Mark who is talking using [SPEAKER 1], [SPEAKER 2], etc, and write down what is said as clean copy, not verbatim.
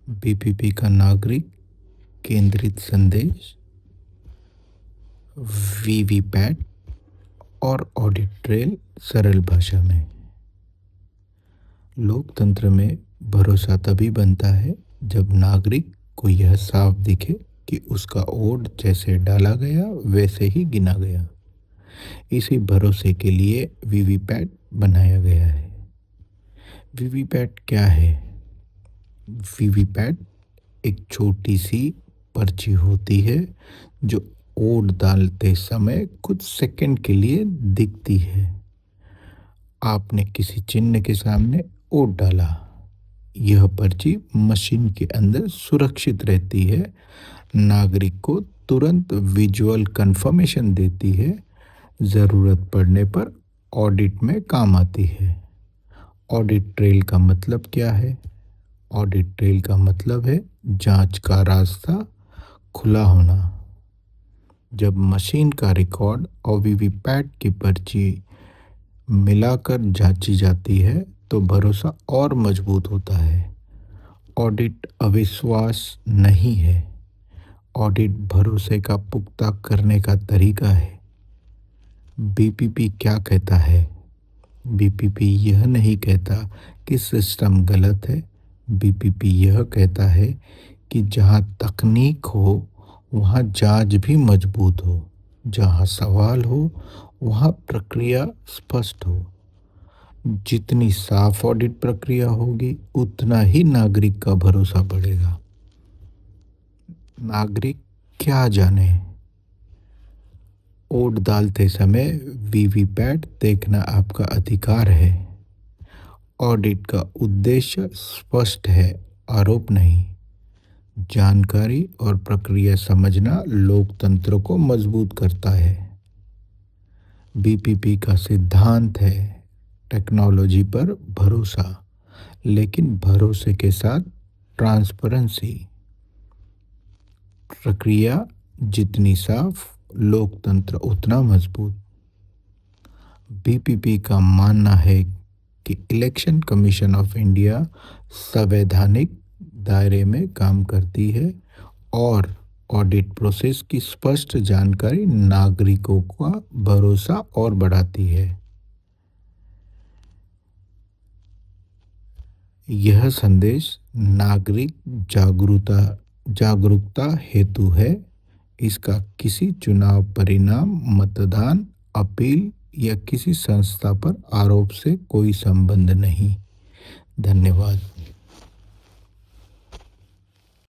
[SPEAKER 1] BPP का नागरिक केंद्रित संदेश, वीवीपैट और ऑडिट ट्रेल सरल भाषा में। लोकतंत्र में भरोसा तभी बनता है जब नागरिक को यह साफ दिखे कि उसका वोट जैसे डाला गया वैसे ही गिना गया। इसी भरोसे के लिए वीवीपैट बनाया गया है। वीवीपैट क्या है? वीवीपैट एक छोटी सी पर्ची होती है जो वोट डालते समय कुछ सेकंड के लिए दिखती है। आपने किसी चिन्ह के सामने वोट डाला। यह पर्ची मशीन के अंदर सुरक्षित रहती है, नागरिक को तुरंत विजुअल कंफर्मेशन देती है, ज़रूरत पड़ने पर ऑडिट में काम आती है। ऑडिट ट्रेल का मतलब क्या है? ऑडिट ट्रेल का मतलब है जांच का रास्ता खुला होना। जब मशीन का रिकॉर्ड और वीवीपैट की पर्ची मिलाकर जांची जाती है तो भरोसा और मजबूत होता है। ऑडिट अविश्वास नहीं है, ऑडिट भरोसे का पुख्ता करने का तरीका है। बीपीपी क्या कहता है? बीपीपी यह नहीं कहता कि सिस्टम गलत है। बीपीपी यह कहता है कि जहां तकनीक हो वहां जांच भी मजबूत हो, जहां सवाल हो वहां प्रक्रिया स्पष्ट हो। जितनी साफ ऑडिट प्रक्रिया होगी उतना ही नागरिक का भरोसा बढ़ेगा। नागरिक क्या जाने? वोट डालते समय वीवीपैट देखना आपका अधिकार है। ऑडिट का उद्देश्य स्पष्ट है, आरोप नहीं। जानकारी और प्रक्रिया समझना लोकतंत्र को मजबूत करता है। बीपीपी का सिद्धांत है टेक्नोलॉजी पर भरोसा, लेकिन भरोसे के साथ ट्रांसपेरेंसी। प्रक्रिया जितनी साफ, लोकतंत्र उतना मजबूत। बीपीपी का मानना है कि इलेक्शन कमीशन ऑफ इंडिया संवैधानिक दायरे में काम करती है और ऑडिट प्रोसेस की स्पष्ट जानकारी नागरिकों का भरोसा और बढ़ाती है। यह संदेश नागरिक जागरूकता हेतु है। इसका किसी चुनाव परिणाम, मतदान, अपील या किसी संस्था पर आरोप से कोई संबंध नहीं। धन्यवाद।